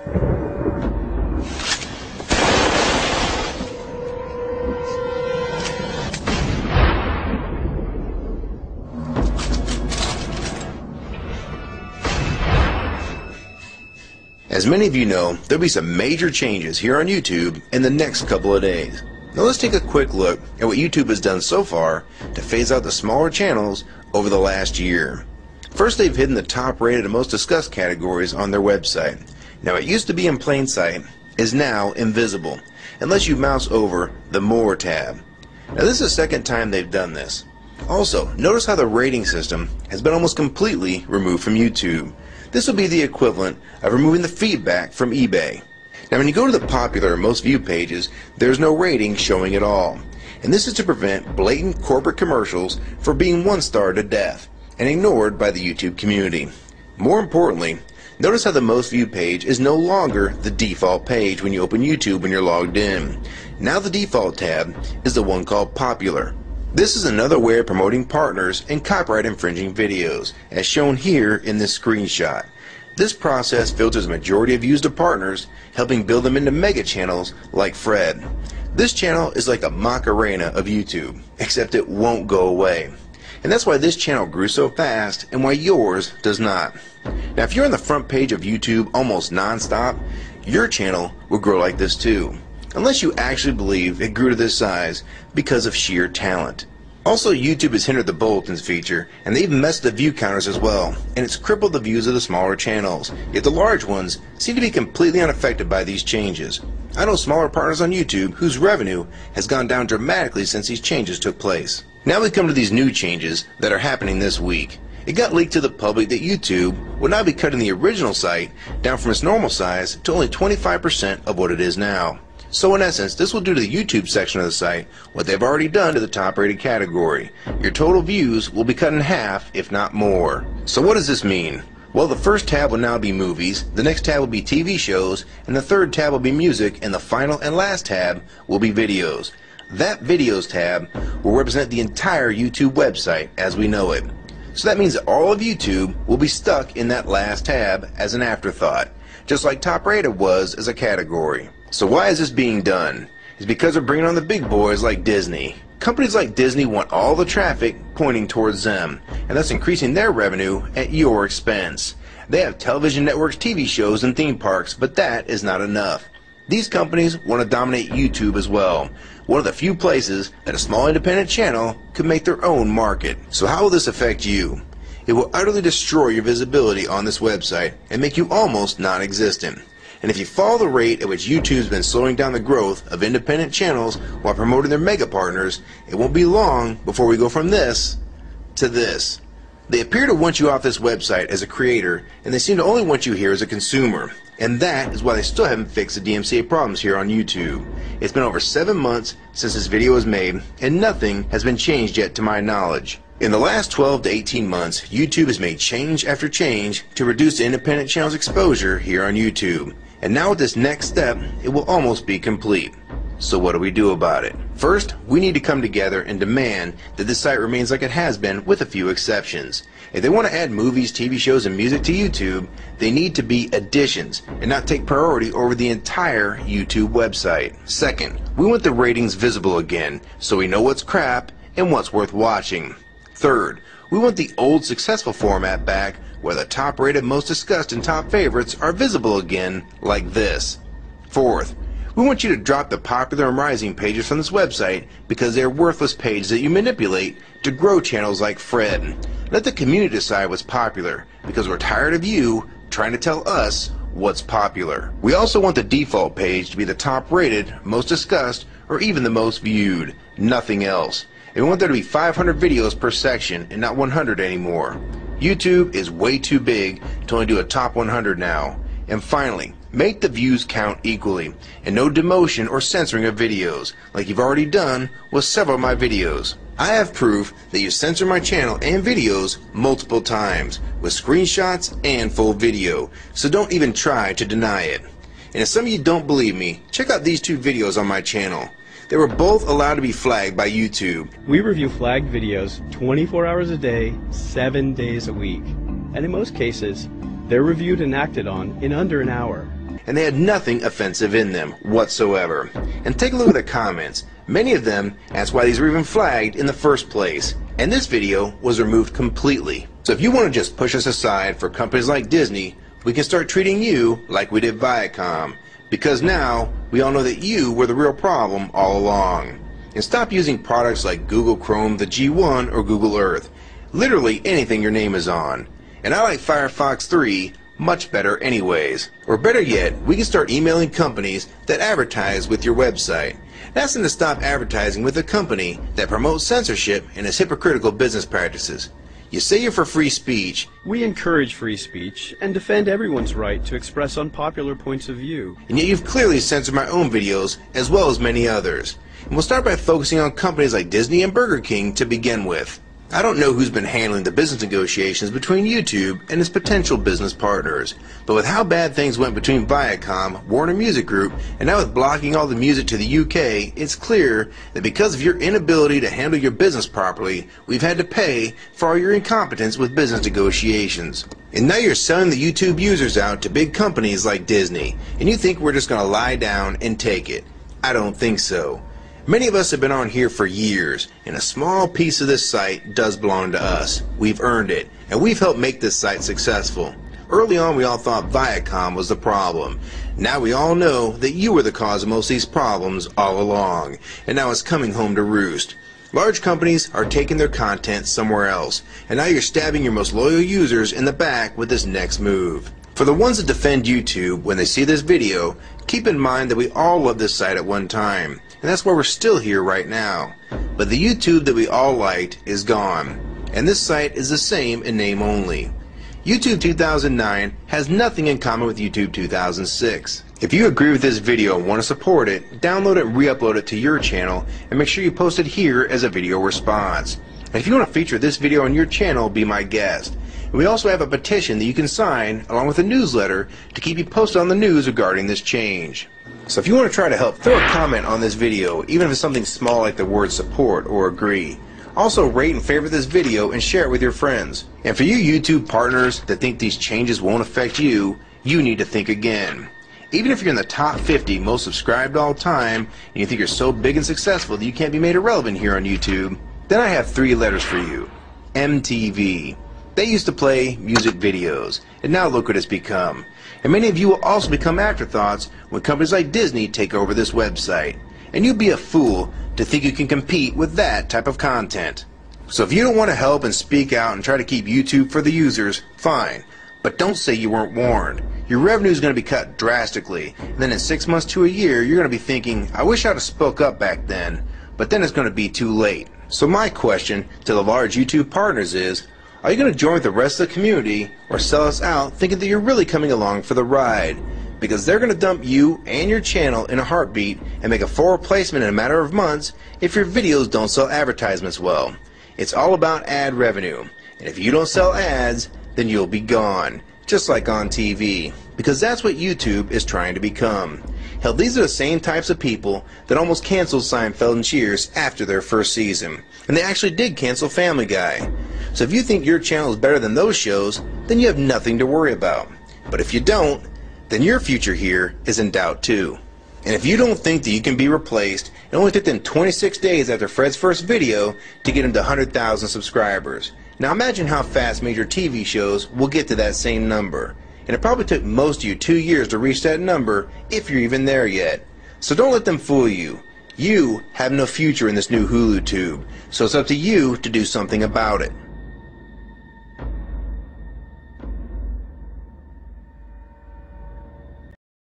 As many of you know, there'll be some major changes here on YouTube in the next couple of days. Now let's take a quick look at what YouTube has done so far to phase out the smaller channels over the last year. First, they've hidden the top rated and most discussed categories on their website. Now, it used to be in plain sight, is now invisible, unless you mouse over the More tab. Now this is the second time they've done this. Also, notice how the rating system has been almost completely removed from YouTube. This will be the equivalent of removing the feedback from eBay. Now when you go to the popular or most viewed pages, there's no rating showing at all. And this is to prevent blatant corporate commercials for being one-starred to death and ignored by the YouTube community. More importantly, notice how the most viewed page is no longer the default page when you open YouTube when you're logged in. Now the default tab is the one called Popular. This is another way of promoting partners and copyright infringing videos, as shown here in this screenshot. This process filters a majority of views to partners, helping build them into mega channels like Fred. This channel is like the Macarena of YouTube, except it won't go away. And that's why this channel grew so fast and why yours does not. Now if you're on the front page of YouTube almost non-stop, your channel will grow like this too. Unless you actually believe it grew to this size because of sheer talent. Also, YouTube has hindered the bulletins feature, and they've messed the view counters as well, and it's crippled the views of the smaller channels, yet the large ones seem to be completely unaffected by these changes. I know smaller partners on YouTube whose revenue has gone down dramatically since these changes took place. Now we come to these new changes that are happening this week. It got leaked to the public that YouTube will now be cutting the original site down from its normal size to only 25% of what it is now. So in essence, this will do to the YouTube section of the site what they've already done to the top rated category. Your total views will be cut in half, if not more. So what does this mean? Well, the first tab will now be movies, the next tab will be TV shows, and the third tab will be music, and the final and last tab will be videos. That videos tab will represent the entire YouTube website as we know it. So that means that all of YouTube will be stuck in that last tab as an afterthought, just like top rated was as a category. So why is this being done? It's because they're bringing on the big boys like Disney. Companies like Disney want all the traffic pointing towards them, and thus increasing their revenue at your expense. They have television networks, TV shows, and theme parks, but that is not enough. These companies want to dominate YouTube as well, one of the few places that a small independent channel could make their own market. So how will this affect you? It will utterly destroy your visibility on this website and make you almost non-existent. And if you follow the rate at which YouTube's been slowing down the growth of independent channels while promoting their mega partners, it won't be long before we go from this to this. They appear to want you off this website as a creator, and they seem to only want you here as a consumer. And that is why they still haven't fixed the DMCA problems here on YouTube. It's been over 7 months since this video was made, and nothing has been changed yet to my knowledge. In the last 12 to 18 months, YouTube has made change after change to reduce the independent channel's exposure here on YouTube. And now with this next step, it will almost be complete. So what do we do about it? First, we need to come together and demand that this site remains like it has been, with a few exceptions. If they want to add movies, TV shows, and music to YouTube, they need to be additions and not take priority over the entire YouTube website. Second, we want the ratings visible again, so we know what's crap and what's worth watching. Third, we want the old successful format back, where the top rated, most discussed, and top favorites are visible again, like this. Fourth, we want you to drop the popular and rising pages from this website because they are worthless pages that you manipulate to grow channels like Fred. Let the community decide what's popular, because we're tired of you trying to tell us what's popular. We also want the default page to be the top rated, most discussed, or even the most viewed. Nothing else. And we want there to be 500 videos per section and not 100 anymore. YouTube is way too big to only do a top 100 now. And finally, make the views count equally, and no demotion or censoring of videos, like you've already done with several of my videos. I have proof that you censor my channel and videos multiple times, with screenshots and full video, so don't even try to deny it. And if some of you don't believe me, check out these two videos on my channel. They were both allowed to be flagged by YouTube. We review flagged videos 24 hours a day, 7 days a week. And in most cases, They're reviewed and acted on in under an hour. And they had nothing offensive in them whatsoever. And take a look at the comments. Many of them asked why these were even flagged in the first place. And this video was removed completely. So if you want to just push us aside for companies like Disney, we can start treating you like we did Viacom. Because now, we all know that you were the real problem all along. And stop using products like Google Chrome, the G1, or Google Earth. Literally anything your name is on. And I like Firefox 3 much better anyways. Or better yet, we can start emailing companies that advertise with your website, and ask them to stop advertising with a company that promotes censorship and has hypocritical business practices. You say you're for free speech. We encourage free speech and defend everyone's right to express unpopular points of view. And yet you've clearly censored my own videos as well as many others. And we'll start by focusing on companies like Disney and Burger King to begin with. I don't know who's been handling the business negotiations between YouTube and its potential business partners, but with how bad things went between Viacom, Warner Music Group, and now with blocking all the music to the UK, it's clear that because of your inability to handle your business properly, we've had to pay for all your incompetence with business negotiations. And now you're selling the YouTube users out to big companies like Disney, and you think we're just going to lie down and take it. I don't think so. Many of us have been on here for years, and a small piece of this site does belong to us. We've earned it, and we've helped make this site successful. Early on, we all thought Viacom was the problem. Now we all know that you were the cause of most of these problems all along, and now it's coming home to roost. Large companies are taking their content somewhere else, and now you're stabbing your most loyal users in the back with this next move. For the ones that defend YouTube, when they see this video, keep in mind that we all loved this site at one time. And that's why we're still here right now. But the YouTube that we all liked is gone. And this site is the same in name only. YouTube 2009 has nothing in common with YouTube 2006. If you agree with this video and want to support it, download it and re-upload it to your channel, and make sure you post it here as a video response. And if you want to feature this video on your channel, be my guest. And we also have a petition that you can sign along with a newsletter to keep you posted on the news regarding this change. So if you want to try to help, throw a comment on this video, even if it's something small like the word support or agree. Also rate and favorite this video and share it with your friends. And for you YouTube partners that think these changes won't affect you, you need to think again. Even if you're in the top 50 most subscribed all time, and you think you're so big and successful that you can't be made irrelevant here on YouTube, then I have 3 letters for you. MTV. They used to play music videos, and now look what it's become. And many of you will also become afterthoughts when companies like Disney take over this website. And you'd be a fool to think you can compete with that type of content. So if you don't want to help and speak out and try to keep YouTube for the users, fine. But don't say you weren't warned. Your revenue is going to be cut drastically, and then in 6 months to a year, you're going to be thinking, I wish I'd have spoke up back then. But then it's going to be too late. So my question to the large YouTube partners is, are you going to join with the rest of the community or sell us out thinking that you're really coming along for the ride? Because they're going to dump you and your channel in a heartbeat and make a full replacement in a matter of months if your videos don't sell advertisements well. It's all about ad revenue. And if you don't sell ads, then you'll be gone. Just like on TV. Because that's what YouTube is trying to become. Hell, these are the same types of people that almost canceled Seinfeld and Cheers after their first season. And they actually did cancel Family Guy. So if you think your channel is better than those shows, then you have nothing to worry about. But if you don't, then your future here is in doubt too. And if you don't think that you can be replaced, it only took them 26 days after Fred's first video to get him to 100,000 subscribers. Now imagine how fast major TV shows will get to that same number. And it probably took most of you 2 years to reach that number, if you're even there yet. So don't let them fool you. You have no future in this new Hulu tube, so it's up to you to do something about it.